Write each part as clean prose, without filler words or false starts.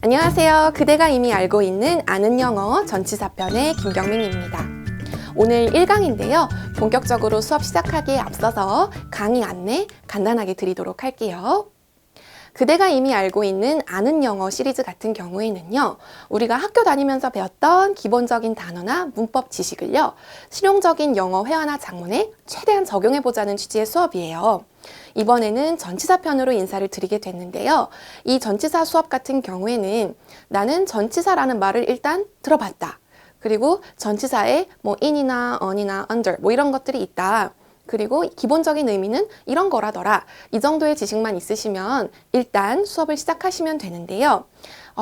안녕하세요. 그대가 이미 알고 있는 아는 영어 전치사편의 김경민입니다. 오늘 1강인데요. 본격적으로 수업 시작하기에 앞서서 강의 안내 간단하게 드리도록 할게요. 그대가 이미 알고 있는 아는 영어 시리즈 같은 경우에는요, 우리가 학교 다니면서 배웠던 기본적인 단어나 문법 지식을요, 실용적인 영어 회화나 작문에 최대한 적용해보자는 취지의 수업이에요. 이번에는 전치사편으로 인사를 드리게 됐는데요. 이 전치사 수업 같은 경우에는 나는 전치사라는 말을 일단 들어봤다. 그리고 전치사에 뭐 in이나 on이나 under 뭐 이런 것들이 있다. 그리고 기본적인 의미는 이런 거라더라. 이 정도의 지식만 있으시면 일단 수업을 시작하시면 되는데요.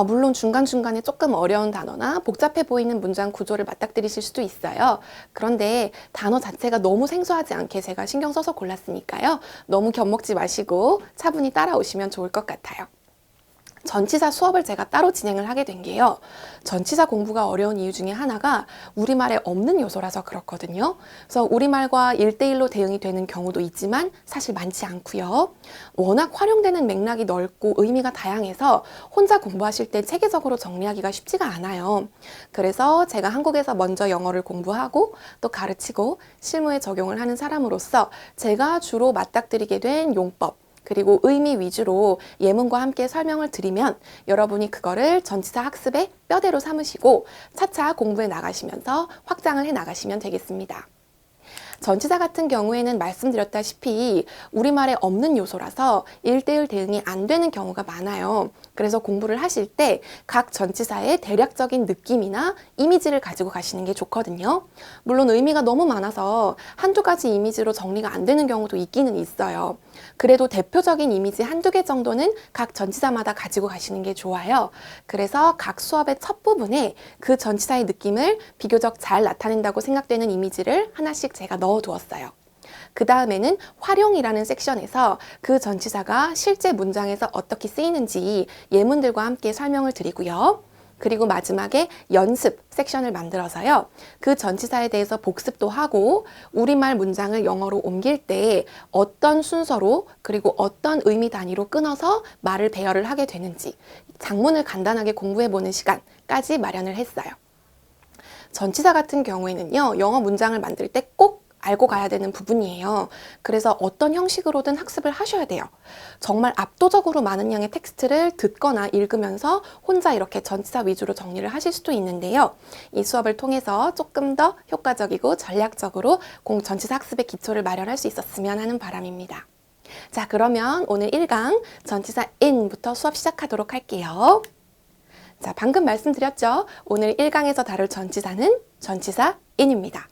물론 중간중간에 조금 어려운 단어나 복잡해 보이는 문장 구조를 맞닥뜨리실 수도 있어요. 그런데 단어 자체가 너무 생소하지 않게 제가 신경 써서 골랐으니까요. 너무 겁먹지 마시고 차분히 따라오시면 좋을 것 같아요. 전치사 수업을 제가 따로 진행을 하게 된 게요. 전치사 공부가 어려운 이유 중에 하나가 우리말에 없는 요소라서 그렇거든요. 그래서 우리말과 1대1로 대응이 되는 경우도 있지만 사실 많지 않고요. 워낙 활용되는 맥락이 넓고 의미가 다양해서 혼자 공부하실 때 체계적으로 정리하기가 쉽지가 않아요. 그래서 제가 한국에서 먼저 영어를 공부하고 또 가르치고 실무에 적용을 하는 사람으로서 제가 주로 맞닥뜨리게 된 용법, 그리고 의미 위주로 예문과 함께 설명을 드리면 여러분이 그거를 전치사 학습의 뼈대로 삼으시고 차차 공부해 나가시면서 확장을 해 나가시면 되겠습니다. 전치사 같은 경우에는 말씀드렸다시피 우리말에 없는 요소라서 1대1 대응이 안 되는 경우가 많아요. 그래서 공부를 하실 때 각 전치사의 대략적인 느낌이나 이미지를 가지고 가시는 게 좋거든요. 물론 의미가 너무 많아서 한두 가지 이미지로 정리가 안 되는 경우도 있기는 있어요. 그래도 대표적인 이미지 한두 개 정도는 각 전치사마다 가지고 가시는 게 좋아요. 그래서 각 수업의 첫 부분에 그 전치사의 느낌을 비교적 잘 나타낸다고 생각되는 이미지를 하나씩 제가 넣어두었어요. 그 다음에는 활용이라는 섹션에서 그 전치사가 실제 문장에서 어떻게 쓰이는지 예문들과 함께 설명을 드리고요. 그리고 마지막에 연습 섹션을 만들어서요. 그 전치사에 대해서 복습도 하고 우리말 문장을 영어로 옮길 때 어떤 순서로 그리고 어떤 의미 단위로 끊어서 말을 배열을 하게 되는지 작문을 간단하게 공부해보는 시간까지 마련을 했어요. 전치사 같은 경우에는요. 영어 문장을 만들 때 꼭 알고 가야 되는 부분이에요. 그래서 어떤 형식으로든 학습을 하셔야 돼요. 정말 압도적으로 많은 양의 텍스트를 듣거나 읽으면서 혼자 이렇게 전치사 위주로 정리를 하실 수도 있는데요. 이 수업을 통해서 조금 더 효과적이고 전략적으로 전치사 학습의 기초를 마련할 수 있었으면 하는 바람입니다. 자, 그러면 오늘 1강 전치사 in부터 수업 시작하도록 할게요. 자, 방금 말씀드렸죠? 오늘 1강에서 다룰 전치사는 전치사 in입니다.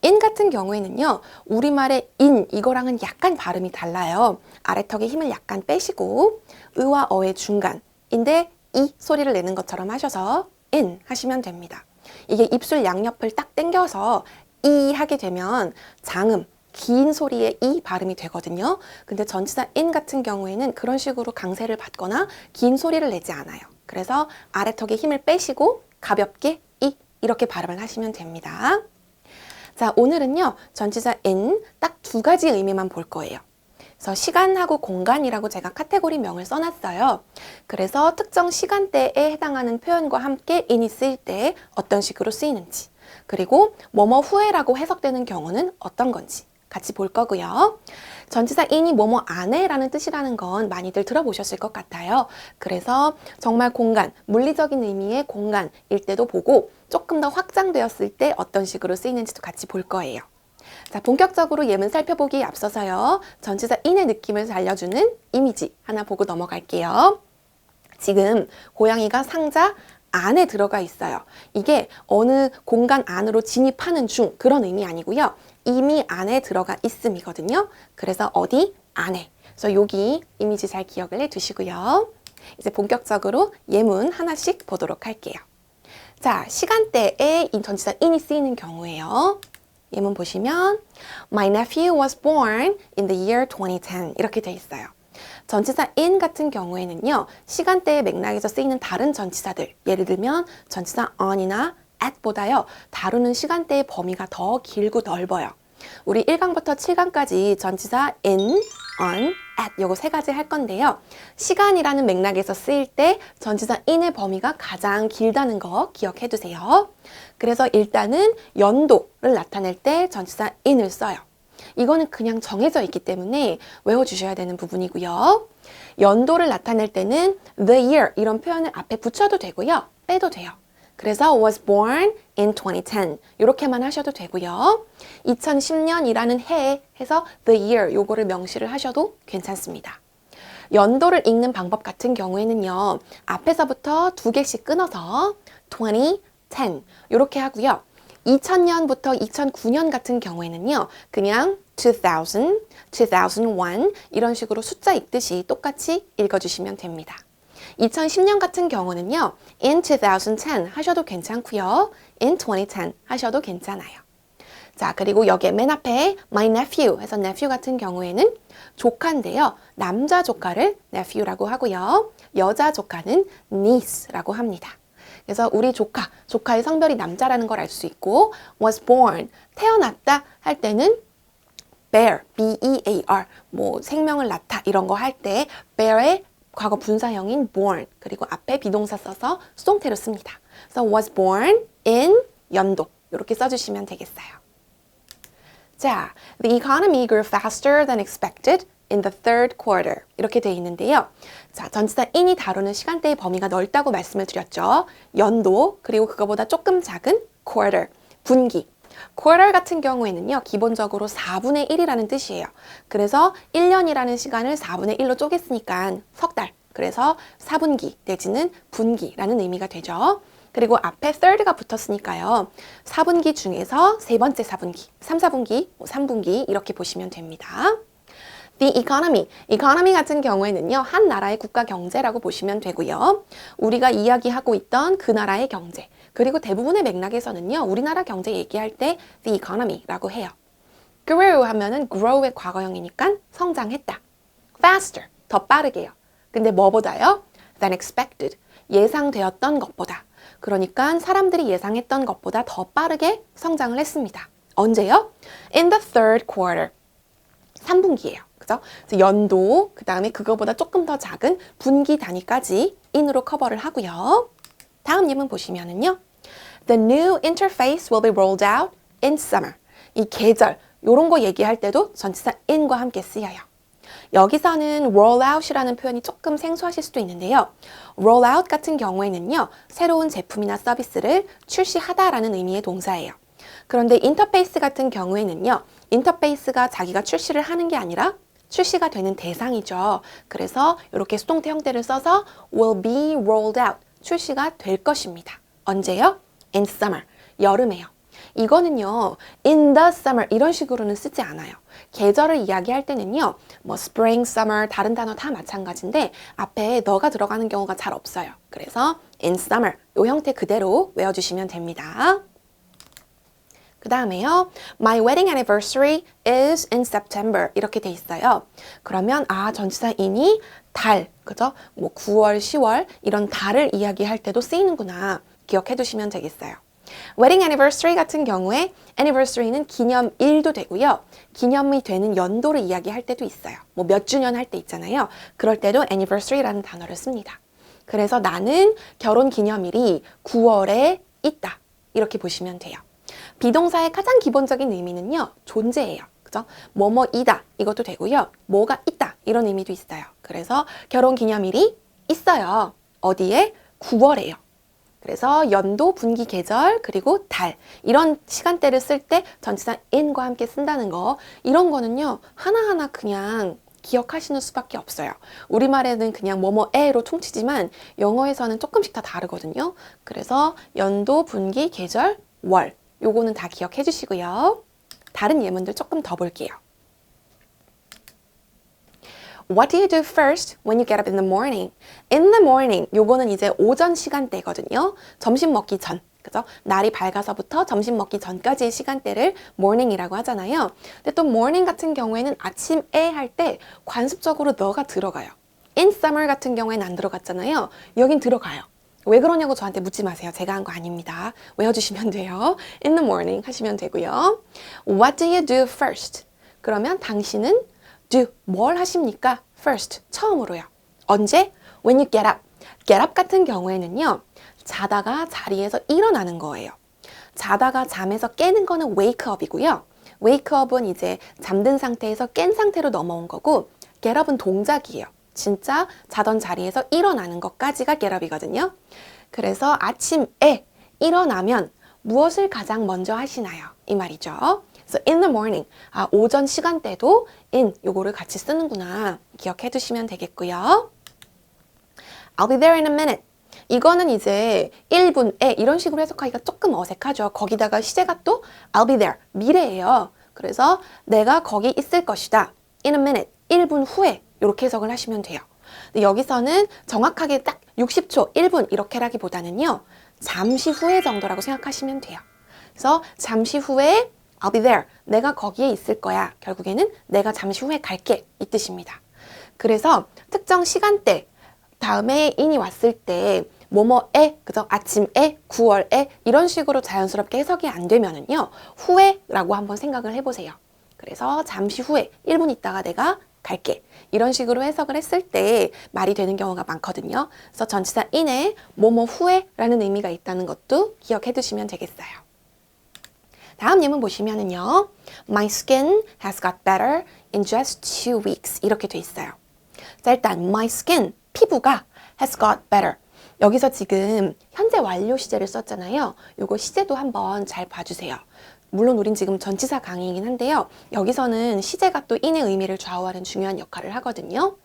in 같은 경우에는요, 우리말의 in 이거랑은 약간 발음이 달라요. 아래턱에 힘을 약간 빼시고 의와 어의 중간인데 이 소리를 내는 것처럼 하셔서 in 하시면 됩니다. 이게 입술 양옆을 딱 당겨서 이 하게 되면 장음, 긴 소리의 이 발음이 되거든요. 근데 전치사 in 같은 경우에는 그런 식으로 강세를 받거나 긴 소리를 내지 않아요. 그래서 아래턱에 힘을 빼시고 가볍게 이 이렇게 발음을 하시면 됩니다. 자, 오늘은요, 전치사 in 딱 두 가지 의미만 볼 거예요. 그래서 시간하고 공간이라고 제가 카테고리 명을 써놨어요. 그래서 특정 시간대에 해당하는 표현과 함께 in이 쓰일 때 어떤 식으로 쓰이는지, 그리고 뭐뭐 후에라고 해석되는 경우는 어떤 건지 같이 볼 거고요. 전치사 in이 뭐뭐 안에 라는 뜻이라는 건 많이들 들어보셨을 것 같아요. 그래서 정말 공간, 물리적인 의미의 공간일 때도 보고 조금 더 확장되었을 때 어떤 식으로 쓰이는지도 같이 볼 거예요. 자, 본격적으로 예문 살펴보기에 앞서서요. 전치사 in의 느낌을 살려주는 이미지 하나 보고 넘어갈게요. 지금 고양이가 상자 안에 들어가 있어요. 이게 어느 공간 안으로 진입하는 중 그런 의미 아니고요. 이미 안에 들어가 있음이거든요. 그래서 어디? 안에. 그래서 여기 이미지 잘 기억을 해두시고요. 이제 본격적으로 예문 하나씩 보도록 할게요. 자, 시간대에 이 전치사 in이 쓰이는 경우에요. 예문 보시면 My nephew was born in the year 2010 이렇게 돼 있어요. 전치사 in 같은 경우에는요. 시간대의 맥락에서 쓰이는 다른 전치사들 예를 들면 전치사 on이나 at보다요. 다루는 시간대의 범위가 더 길고 넓어요. 우리 1강부터 7강까지 전치사 in, on, at 요거 세 가지 할 건데요. 시간이라는 맥락에서 쓰일 때 전치사 in의 범위가 가장 길다는 거 기억해 두세요. 그래서 일단은 연도를 나타낼 때 전치사 in을 써요. 이거는 그냥 정해져 있기 때문에 외워주셔야 되는 부분이고요. 연도를 나타낼 때는 the year 이런 표현을 앞에 붙여도 되고요. 빼도 돼요. 그래서 was born in 2010 이렇게만 하셔도 되고요. 2010년이라는 해에 해서 the year 요거를 명시를 하셔도 괜찮습니다. 연도를 읽는 방법 같은 경우에는요. 앞에서부터 두 개씩 끊어서 2010 이렇게 하고요. 2000년부터 2009년 같은 경우에는요. 그냥 2000, 2001 이런 식으로 숫자 읽듯이 똑같이 읽어주시면 됩니다. 2010년 같은 경우는요. in 2010 하셔도 괜찮고요. in 2010 하셔도 괜찮아요. 자, 그리고 여기에 맨 앞에 my nephew 해서 nephew 같은 경우에는 조카인데요. 남자 조카를 nephew라고 하고요. 여자 조카는 niece라고 합니다. 그래서 우리 조카의 성별이 남자라는 걸 알 수 있고 was born, 태어났다 할 때는 bear, B-E-A-R, 뭐 생명을 낳다 이런 거 할 때 bear의 과거 분사형인 born, 그리고 앞에 비동사 써서 수동태로 씁니다. 그래서 was born in 연도 이렇게 써주시면 되겠어요. 자, the economy grew faster than expected in the third quarter 이렇게 돼 있는데요. 자, 전치사 in이 다루는 시간대의 범위가 넓다고 말씀을 드렸죠. 연도, 그리고 그거보다 조금 작은 quarter, 분기. quarter 같은 경우에는요, 기본적으로 4분의 1이라는 뜻이에요. 그래서 1년이라는 시간을 4분의 1로 쪼갰으니까 석 달. 그래서 4분기 내지는 분기라는 의미가 되죠. 그리고 앞에 third가 붙었으니까요. 4분기 중에서 세 번째 4분기, 3, 4분기, 3분기 이렇게 보시면 됩니다. The economy 같은 경우에는요. 한 나라의 국가 경제라고 보시면 되고요. 우리가 이야기하고 있던 그 나라의 경제, 그리고 대부분의 맥락에서는요. 우리나라 경제 얘기할 때 the economy라고 해요. grew 하면은 grow의 과거형이니까 성장했다. faster, 더 빠르게요. 근데 뭐보다요? than expected, 예상되었던 것보다. 그러니까 사람들이 예상했던 것보다 더 빠르게 성장을 했습니다. 언제요? In the third quarter. 3분기예요. 그죠? 그래서 연도, 그 다음에 그거보다 조금 더 작은 분기 단위까지 in으로 커버를 하고요. 다음 예문 보시면은요. The new interface will be rolled out in summer. 이 계절, 요런 거 얘기할 때도 전치사 in과 함께 쓰여요. 여기서는 roll out이라는 표현이 조금 생소하실 수도 있는데요. roll out 같은 경우에는요. 새로운 제품이나 서비스를 출시하다라는 의미의 동사예요. 그런데 인터페이스 같은 경우에는요. 인터페이스가 자기가 출시를 하는 게 아니라 출시가 되는 대상이죠. 그래서 이렇게 수동태 형태를 써서 will be rolled out, 출시가 될 것입니다. 언제요? in summer, 여름에요. 이거는요, in the summer 이런 식으로는 쓰지 않아요. 계절을 이야기할 때는요, 뭐 spring, summer 다른 단어 다 마찬가지인데 앞에 너가 들어가는 경우가 잘 없어요. 그래서 in summer 이 형태 그대로 외워주시면 됩니다. 그 다음에요. My wedding anniversary is in September 이렇게 돼 있어요. 그러면 전치사 in이 달, 그죠? 뭐 9월, 10월 이런 달을 이야기할 때도 쓰이는구나 기억해 두시면 되겠어요. wedding anniversary 같은 경우에 anniversary는 기념일도 되고요. 기념이 되는 연도를 이야기할 때도 있어요. 뭐 몇 주년 할 때 있잖아요. 그럴 때도 anniversary라는 단어를 씁니다. 그래서 나는 결혼 기념일이 9월에 있다 이렇게 보시면 돼요. 비동사의 가장 기본적인 의미는요. 존재예요. 그죠? 뭐뭐이다 이것도 되고요. 뭐가 있다 이런 의미도 있어요. 그래서 결혼 기념일이 있어요. 어디에? 9월에요. 그래서 연도, 분기, 계절, 그리고 달 이런 시간대를 쓸 때 전치사 in과 함께 쓴다는 거 이런 거는요. 하나하나 그냥 기억하시는 수밖에 없어요. 우리말에는 그냥 뭐뭐에로 퉁치지만 영어에서는 조금씩 다 다르거든요. 그래서 연도, 분기, 계절, 월 요거는 다 기억해 주시고요. 다른 예문들 조금 더 볼게요. What do you do first when you get up in the morning? In the morning, 요거는 이제 오전 시간대거든요. 점심 먹기 전, 그죠? 날이 밝아서부터 점심 먹기 전까지의 시간대를 morning이라고 하잖아요. 근데 또 morning 같은 경우에는 아침에 할 때 관습적으로 너가 들어가요. In summer 같은 경우에는 안 들어갔잖아요. 여긴 들어가요. 왜 그러냐고 저한테 묻지 마세요. 제가 한 거 아닙니다. 외워주시면 돼요. In the morning 하시면 되고요. What do you do first? 그러면 당신은 do 뭘 하십니까? first 처음으로요. 언제? when you get up. get up 같은 경우에는요. 자다가 자리에서 일어나는 거예요. 자다가 잠에서 깨는 거는 wake up이고요. wake up은 이제 잠든 상태에서 깬 상태로 넘어온 거고 get up은 동작이에요. 진짜 자던 자리에서 일어나는 것까지가 get up이거든요. 그래서 아침에 일어나면 무엇을 가장 먼저 하시나요? 이 말이죠. 그래서 in the morning, 오전 시간대도 in 요거를 같이 쓰는구나 기억해 두시면 되겠고요. I'll be there in a minute. 이거는 이제 1분에 이런 식으로 해석하기가 조금 어색하죠. 거기다가 시제가 또 I'll be there, 미래예요. 그래서 내가 거기 있을 것이다. in a minute, 1분 후에 이렇게 해석을 하시면 돼요. 근데 여기서는 정확하게 딱 60초, 1분 이렇게라기보다는요. 잠시 후에 정도라고 생각하시면 돼요. 그래서 잠시 후에 I'll be there. 내가 거기에 있을 거야. 결국에는 내가 잠시 후에 갈게. 이 뜻입니다. 그래서 특정 시간대 다음에 in이 왔을 때 뭐뭐에, 그죠? 아침에, 9월에 이런 식으로 자연스럽게 해석이 안 되면은요. 후에라고 한번 생각을 해보세요. 그래서 잠시 후에 1분 있다가 내가 갈게. 이런 식으로 해석을 했을 때 말이 되는 경우가 많거든요. 그래서 전치사 in에 뭐뭐 후에라는 의미가 있다는 것도 기억해 두시면 되겠어요. 다음 예문 보시면은요. My skin has got better in just 2 weeks. 이렇게 돼 있어요. 자, 일단 my skin, 피부가 has got better. 여기서 지금 현재 완료 시제를 썼잖아요. 요거 시제도 한번 잘 봐주세요. 물론 우린 지금 전치사 강의이긴 한데요. 여기서는 시제가 또 in의 의미를 좌우하는 중요한 역할을 하거든요.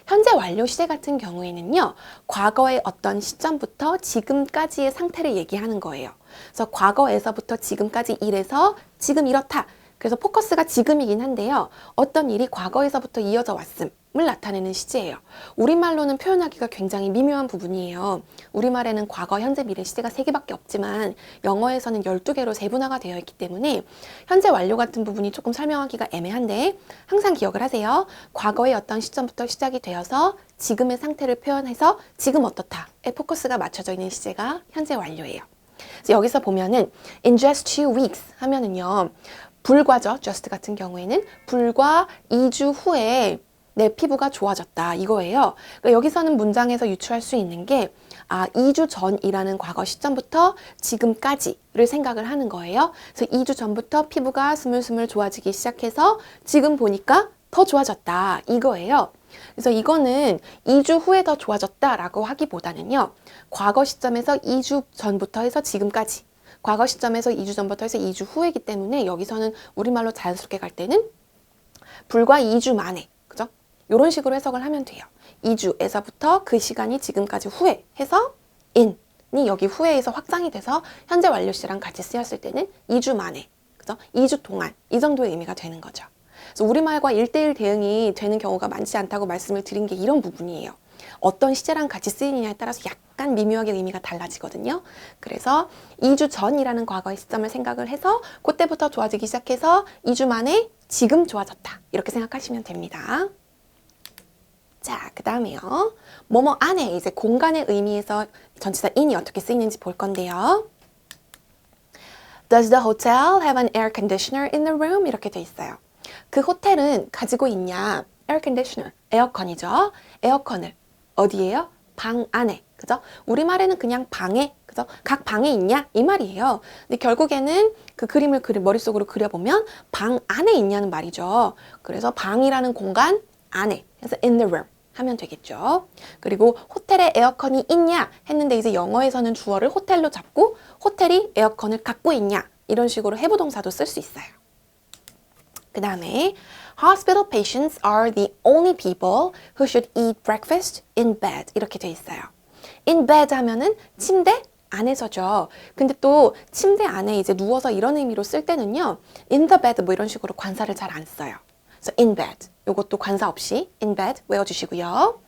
현재 완료 시제 같은 경우에는요. 과거의 어떤 시점부터 지금까지의 상태를 얘기하는 거예요. 그래서 과거에서부터 지금까지 일해서 지금 이렇다. 그래서 포커스가 지금이긴 한데요. 어떤 일이 과거에서부터 이어져 왔음을 나타내는 시제예요. 우리말로는 표현하기가 굉장히 미묘한 부분이에요. 우리말에는 과거, 현재, 미래 시제가 3개밖에 없지만 영어에서는 12개로 세분화가 되어 있기 때문에 현재 완료 같은 부분이 조금 설명하기가 애매한데 항상 기억을 하세요. 과거의 어떤 시점부터 시작이 되어서 지금의 상태를 표현해서 지금 어떻다에 포커스가 맞춰져 있는 시제가 현재 완료예요. 그래서 여기서 보면은 in just 2 weeks 하면은요. 불과죠. just 같은 경우에는 불과 2주 후에 내 피부가 좋아졌다 이거예요. 그러니까 여기서는 문장에서 유추할 수 있는 게 2주 전이라는 과거 시점부터 지금까지를 생각을 하는 거예요. 그래서 2주 전부터 피부가 스물스물 좋아지기 시작해서 지금 보니까 더 좋아졌다 이거예요. 그래서 이거는 2주 후에 더 좋아졌다라고 하기보다는요. 과거 시점에서 2주 전부터 해서 지금까지 과거 시점에서 2주 전부터 해서 2주 후이기 때문에 여기서는 우리말로 자연스럽게 갈 때는 불과 2주 만에, 그죠? 이런 식으로 해석을 하면 돼요. 2주에서부터 그 시간이 지금까지 후에 해서 in이 여기 후에에서 확장이 돼서 현재 완료 시랑 같이 쓰였을 때는 2주 만에, 그죠? 2주 동안 이 정도의 의미가 되는 거죠. 그래서 우리말과 1대1 대응이 되는 경우가 많지 않다고 말씀을 드린 게 이런 부분이에요. 어떤 시제랑 같이 쓰이느냐에 따라서 약간 미묘하게 의미가 달라지거든요. 그래서 2주 전이라는 과거의 시점을 생각을 해서 그때부터 좋아지기 시작해서 2주 만에 지금 좋아졌다. 이렇게 생각하시면 됩니다. 자, 그 다음에요. 뭐뭐 안에 이제 공간의 의미에서 전치사 in이 어떻게 쓰이는지 볼 건데요. Does the hotel have an air conditioner in the room? 이렇게 돼 있어요. 그 호텔은 가지고 있냐? air conditioner, 에어컨이죠. 에어컨을 어디에요? 방 안에, 그죠? 우리말에는 그냥 방에, 그죠? 각 방에 있냐? 이 말이에요. 근데 결국에는 그 그림을 머릿속으로 그려보면 방 안에 있냐는 말이죠. 그래서 방이라는 공간 안에, 그래서 in the room 하면 되겠죠. 그리고 호텔에 에어컨이 있냐? 했는데 이제 영어에서는 주어를 호텔로 잡고 호텔이 에어컨을 갖고 있냐? 이런 식으로 해부동사도 쓸 수 있어요. 그 다음에 Hospital patients are the only people who should eat breakfast in bed. 이렇게 돼 있어요. In bed 하면은 침대 안에서죠. 근데 또 침대 안에 이제 누워서 이런 의미로 쓸 때는요. in the bed 뭐 이런 식으로 관사를 잘 안 써요. 그래서 in bed. 요것도 관사 없이 in bed 외워주시고요.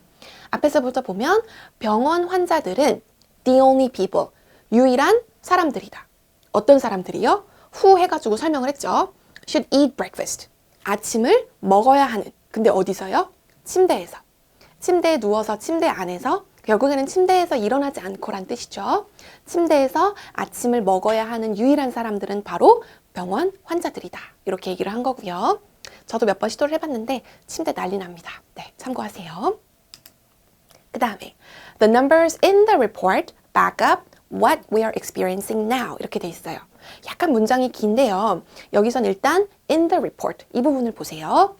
앞에서부터 보면 병원 환자들은 the only people. 유일한 사람들이다. 어떤 사람들이요? who 해가지고 설명을 했죠. should eat breakfast. 아침을 먹어야 하는. 근데 어디서요? 침대에서. 침대에 누워서 침대 안에서 결국에는 침대에서 일어나지 않고란 뜻이죠. 침대에서 아침을 먹어야 하는 유일한 사람들은 바로 병원 환자들이다. 이렇게 얘기를 한 거고요. 저도 몇 번 시도를 해봤는데 침대 난리 납니다. 네, 참고하세요. 그 다음에 The numbers in the report back up what we are experiencing now 이렇게 돼 있어요. 약간 문장이 긴데요. 여기선 일단 in the report 이 부분을 보세요.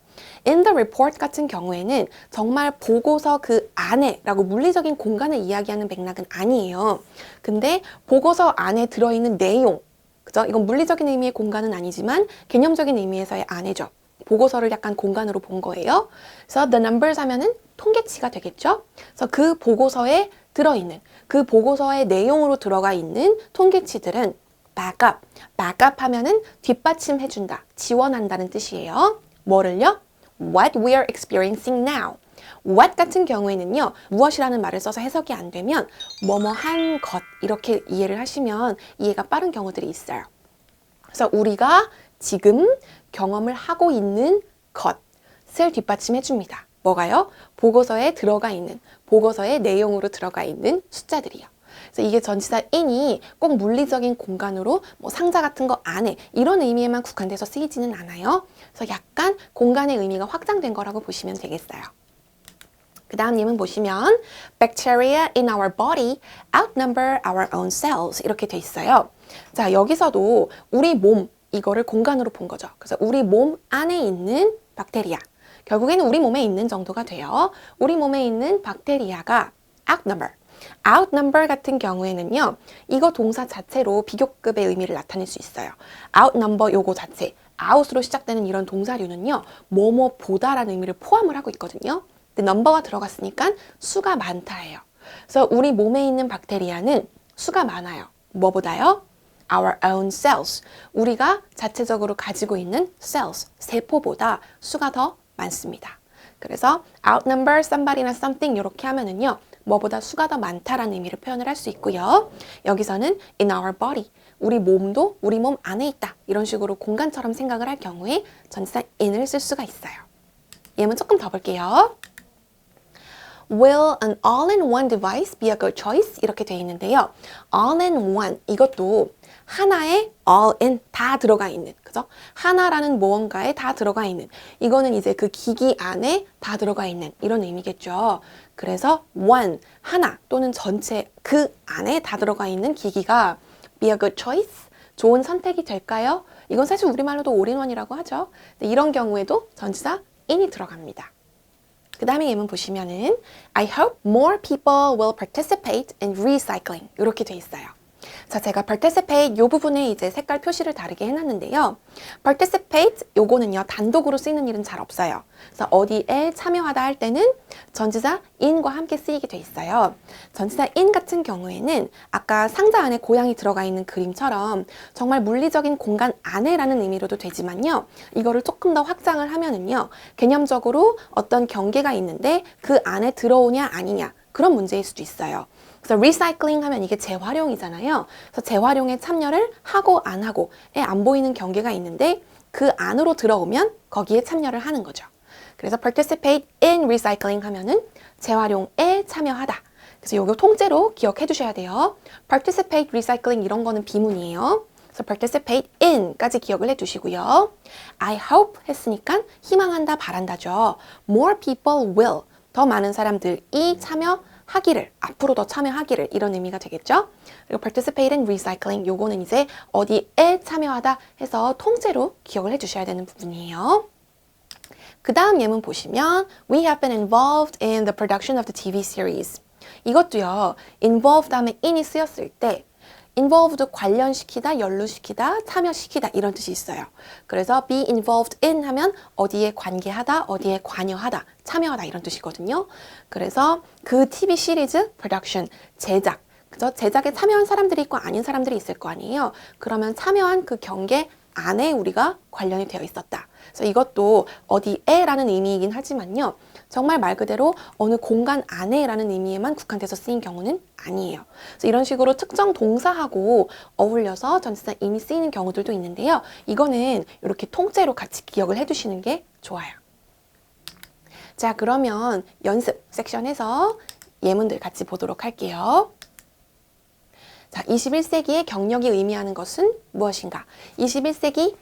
in the report 같은 경우에는 정말 보고서 그 안에 라고 물리적인 공간을 이야기하는 맥락은 아니에요. 근데 보고서 안에 들어있는 내용, 그죠? 이건 물리적인 의미의 공간은 아니지만 개념적인 의미에서의 안에죠. 보고서를 약간 공간으로 본 거예요. 그래서 the numbers 하면은 통계치가 되겠죠. 그래서 그 보고서에 들어있는, 그 보고서의 내용으로 들어가 있는 통계치들은 back up 하면은 뒷받침해준다, 지원한다는 뜻이에요. 뭐를요? What we are experiencing now. What 같은 경우에는요, 무엇이라는 말을 써서 해석이 안 되면 뭐뭐한 것 이렇게 이해를 하시면 이해가 빠른 경우들이 있어요. 그래서 우리가 지금 경험을 하고 있는 것을 뒷받침해 줍니다. 뭐가요? 보고서에 들어가 있는, 보고서의 내용으로 들어가 있는 숫자들이요. 그래서 이게 전치사 in이 꼭 물리적인 공간으로 뭐 상자 같은 거 안에 이런 의미에만 국한돼서 쓰이지는 않아요. 그래서 약간 공간의 의미가 확장된 거라고 보시면 되겠어요. 그 다음 예문 보시면 Bacteria in our body outnumber our own cells 이렇게 돼 있어요. 자, 여기서도 우리 몸 이거를 공간으로 본 거죠. 그래서 우리 몸 안에 있는 박테리아, 결국에는 우리 몸에 있는 정도가 돼요. 우리 몸에 있는 박테리아가 outnumber 같은 경우에는요, 이거 동사 자체로 비교급의 의미를 나타낼 수 있어요. outnumber 요거 자체, out으로 시작되는 이런 동사류는요, 뭐뭐보다라는 의미를 포함을 하고 있거든요. 근데 number가 들어갔으니까 수가 많다예요. 그래서 우리 몸에 있는 박테리아는 수가 많아요. 뭐보다요? Our own cells. 우리가 자체적으로 가지고 있는 cells, 세포보다 수가 더 많습니다. 그래서 outnumber somebody나 something 이렇게 하면은요, 뭐보다 수가 더 많다라는 의미를 표현을 할 수 있고요. 여기서는 in our body, 우리 몸도 우리 몸 안에 있다. 이런 식으로 공간처럼 생각을 할 경우에 전치사 in을 쓸 수가 있어요. 예문 조금 더 볼게요. Will an all-in-one device be a good choice? 이렇게 돼 있는데요. all-in-one, 이것도 하나에 all-in, 다 들어가 있는, 그죠? 하나라는 무언가에 다 들어가 있는, 이거는 이제 그 기기 안에 다 들어가 있는 이런 의미겠죠. 그래서 one, 하나 또는 전체 그 안에 다 들어가 있는 기기가 be a good choice? 좋은 선택이 될까요? 이건 사실 우리말로도 all-in-one이라고 하죠. 근데 이런 경우에도 전치사 in이 들어갑니다. 그 다음에 예문 보시면은 I hope more people will participate in recycling 이렇게 돼 있어요. 자, 제가 participate 요 부분에 이제 색깔 표시를 다르게 해놨는데요. participate 요거는요, 단독으로 쓰이는 일은 잘 없어요. 그래서 어디에 참여하다 할 때는 전치사 in과 함께 쓰이게 돼 있어요. 전치사 in 같은 경우에는 아까 상자 안에 고양이 들어가 있는 그림처럼 정말 물리적인 공간 안에라는 의미로도 되지만요, 이거를 조금 더 확장을 하면은요, 개념적으로 어떤 경계가 있는데 그 안에 들어오냐 아니냐 그런 문제일 수도 있어요. 그래서 리사이클링 하면 이게 재활용이잖아요. 그래서 재활용에 참여를 하고 안 하고에 안 보이는 경계가 있는데 그 안으로 들어오면 거기에 참여를 하는 거죠. 그래서 participate in recycling 하면은 재활용에 참여하다. 그래서 요거 통째로 기억해 두셔야 돼요. participate, recycling 이런 거는 비문이에요. 그래서 participate in까지 기억을 해 두시고요. I hope 했으니까 희망한다, 바란다죠. more people will, 더 많은 사람들이 참여하기를, 앞으로 더 참여하기를 이런 의미가 되겠죠. 그리고 participate in recycling 요거는 이제 어디에 참여하다 해서 통째로 기억을 해 주셔야 되는 부분이에요. 그 다음 예문 보시면 We have been involved in the production of the TV series. 이것도요, involved 하면 in이 쓰였을 때 involved 관련시키다, 연루시키다, 참여시키다 이런 뜻이 있어요. 그래서 be involved in 하면 어디에 관계하다, 어디에 관여하다, 참여하다 이런 뜻이거든요. 그래서 그 TV 시리즈 production, 제작, 그죠? 제작에 참여한 사람들이 있고 아닌 사람들이 있을 거 아니에요. 그러면 참여한 그 경계 안에 우리가 관련이 되어 있었다. 그래서 이것도 어디에라는 의미이긴 하지만요, 정말 말 그대로 어느 공간 안에라는 의미에만 국한돼서 쓰인 경우는 아니에요. 그래서 이런 식으로 특정 동사하고 어울려서 전치사 in이 쓰이는 경우들도 있는데요. 이거는 이렇게 통째로 같이 기억을 해두시는 게 좋아요. 자, 그러면 연습 섹션에서 예문들 같이 보도록 할게요. 자, 21세기의 경력이 의미하는 것은 무엇인가? 21세기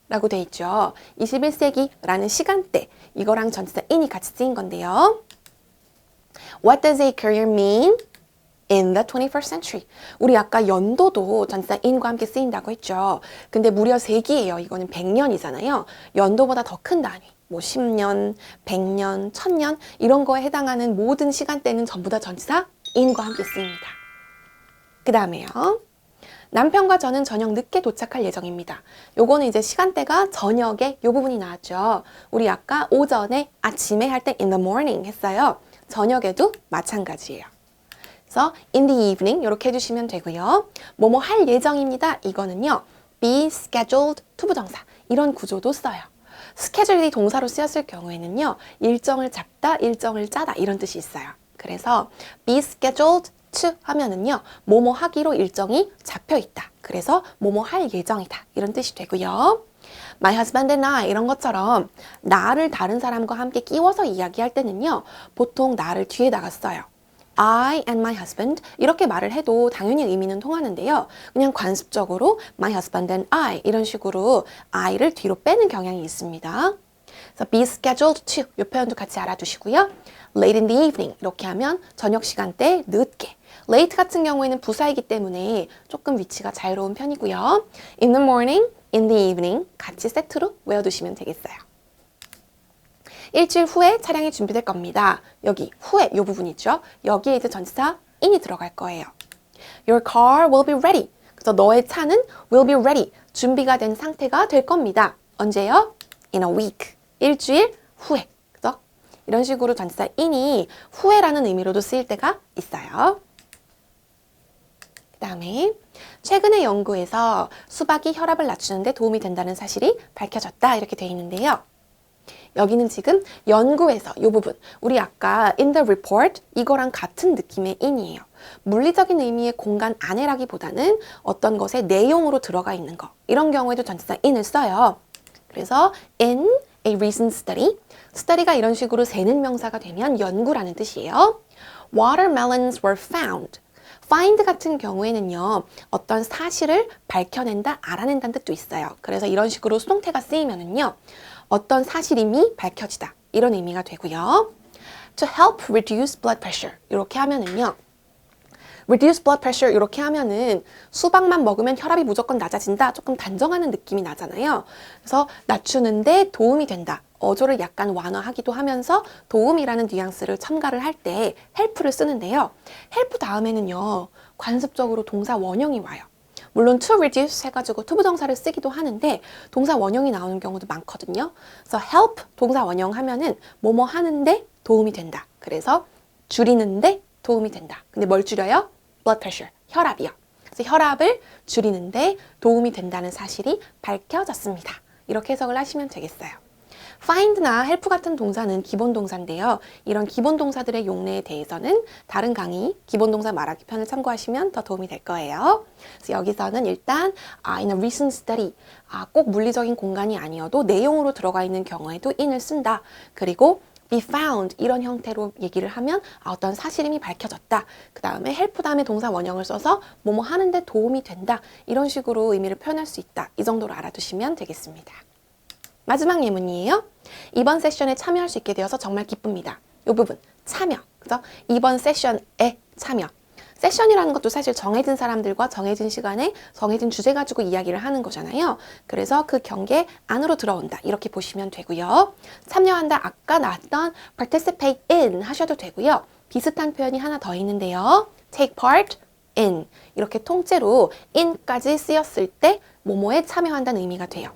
라고 돼 있죠. 21세기라는 시간대, 이거랑 전치사 in이 같이 쓰인 건데요. What does a career mean in the 21st century? 우리 아까 연도도 전치사 in과 함께 쓰인다고 했죠. 근데 무려 세기예요. 이거는 100년이잖아요. 연도보다 더 큰 단위. 뭐 10년, 100년, 1000년 이런 거에 해당하는 모든 시간대는 전부 다 전치사 in과 함께 쓰입니다. 그 다음에요. 남편과 저는 저녁 늦게 도착할 예정입니다. 요거는 이제 시간대가 저녁에 요 부분이 나왔죠. 우리 아까 오전에, 아침에 할 때 in the morning 했어요. 저녁에도 마찬가지예요. 그래서 in the evening 이렇게 해주시면 되고요. 뭐뭐 할 예정입니다. 이거는요. be scheduled 투부정사 이런 구조도 써요. schedule이 동사로 쓰였을 경우에는요. 일정을 잡다, 일정을 짜다 이런 뜻이 있어요. 그래서 be scheduled to 하면은요. 뭐뭐 하기로 일정이 잡혀 있다. 그래서 뭐뭐 할 예정이다. 이런 뜻이 되고요. My husband and I 이런 것처럼 나를 다른 사람과 함께 끼워서 이야기할 때는요. 보통 나를 뒤에다가 써요. I and my husband 이렇게 말을 해도 당연히 의미는 통하는데요. 그냥 관습적으로 my husband and I 이런 식으로 I를 뒤로 빼는 경향이 있습니다. 그래서 be scheduled to 이 표현도 같이 알아두시고요. Late in the evening 이렇게 하면 저녁 시간대 늦게. late 같은 경우에는 부사이기 때문에 조금 위치가 자유로운 편이고요. in the morning, in the evening 같이 세트로 외워두시면 되겠어요. 일주일 후에 차량이 준비될 겁니다. 여기 후에 이 부분 있죠? 여기에 이제 전치사 in이 들어갈 거예요. Your car will be ready. 그래서 너의 차는 will be ready. 준비가 된 상태가 될 겁니다. 언제요? In a week. 일주일 후에. 그래서 이런 식으로 전치사 in이 후에라는 의미로도 쓰일 때가 있어요. 그 다음에 최근의 연구에서 수박이 혈압을 낮추는 데 도움이 된다는 사실이 밝혀졌다. 이렇게 돼 있는데요. 여기는 지금 연구에서 이 부분, 우리 아까 in the report 이거랑 같은 느낌의 in이에요. 물리적인 의미의 공간 안에라기보다는 어떤 것의 내용으로 들어가 있는 거. 이런 경우에도 전치사 in을 써요. 그래서 in a recent study, study가 이런 식으로 세는 명사가 되면 연구라는 뜻이에요. Watermelons were found. find 같은 경우에는요, 어떤 사실을 밝혀낸다, 알아낸다는 뜻도 있어요. 그래서 이런 식으로 수동태가 쓰이면은요, 어떤 사실임이 밝혀지다. 이런 의미가 되고요. To help reduce blood pressure. 이렇게 하면은요. reduce blood pressure 이렇게 하면은 수박만 먹으면 혈압이 무조건 낮아진다. 조금 단정하는 느낌이 나잖아요. 그래서 낮추는데 도움이 된다. 어조를 약간 완화하기도 하면서 도움이라는 뉘앙스를 첨가를 할 때 help를 쓰는데요. help 다음에는요. 관습적으로 동사 원형이 와요. 물론 to reduce 해가지고 투부정사를 쓰기도 하는데 동사 원형이 나오는 경우도 많거든요. 그래서 help 동사 원형 하면은 뭐뭐 하는데 도움이 된다. 그래서 줄이는데 도움이 된다. 근데 뭘 줄여요? blood pressure, 혈압이요. 그래서 혈압을 줄이는데 도움이 된다는 사실이 밝혀졌습니다. 이렇게 해석을 하시면 되겠어요. find나 help 같은 동사는 기본 동사인데요. 이런 기본 동사들의 용례에 대해서는 다른 강의 기본 동사 말하기 편을 참고하시면 더 도움이 될 거예요. 그래서 여기서는 일단 in a recent study, 꼭 물리적인 공간이 아니어도 내용으로 들어가 있는 경우에도 in을 쓴다. 그리고 be found 이런 형태로 얘기를 하면 어떤 사실임이 밝혀졌다. 그 다음에 help 다음에 동사 원형을 써서 뭐뭐 하는데 도움이 된다. 이런 식으로 의미를 표현할 수 있다. 이 정도로 알아두시면 되겠습니다. 마지막 예문이에요. 이번 세션에 참여할 수 있게 되어서 정말 기쁩니다. 이 부분 참여. 그죠? 이번 세션에 참여. 세션이라는 것도 사실 정해진 사람들과 정해진 시간에 정해진 주제 가지고 이야기를 하는 거잖아요. 그래서 그 경계 안으로 들어온다. 이렇게 보시면 되고요. 참여한다. 아까 나왔던 participate in 하셔도 되고요. 비슷한 표현이 하나 더 있는데요. take part in. 이렇게 통째로 in까지 쓰였을 때 뭐뭐에 참여한다는 의미가 돼요.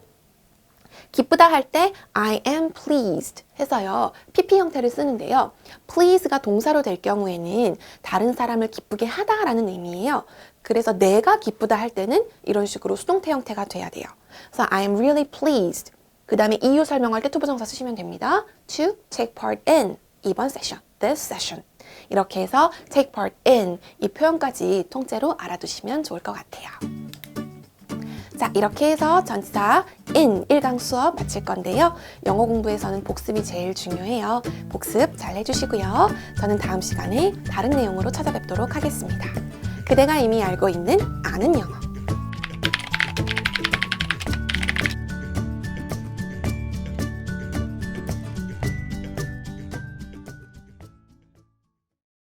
기쁘다 할 때 I am pleased 해서요. PP 형태를 쓰는데요. please가 동사로 될 경우에는 다른 사람을 기쁘게 하다라는 의미예요. 그래서 내가 기쁘다 할 때는 이런 식으로 수동태 형태가 돼야 돼요. 그래서 I am really pleased. 그 다음에 이유 설명할 때 투부정사 쓰시면 됩니다. To take part in 이번 세션, this session. 이렇게 해서 take part in 이 표현까지 통째로 알아두시면 좋을 것 같아요. 자, 이렇게 해서 전치사 in 1강 수업 마칠 건데요. 영어 공부에서는 복습이 제일 중요해요. 복습 잘 해주시고요. 저는 다음 시간에 다른 내용으로 찾아뵙도록 하겠습니다. 그대가 이미 알고 있는 아는 영어.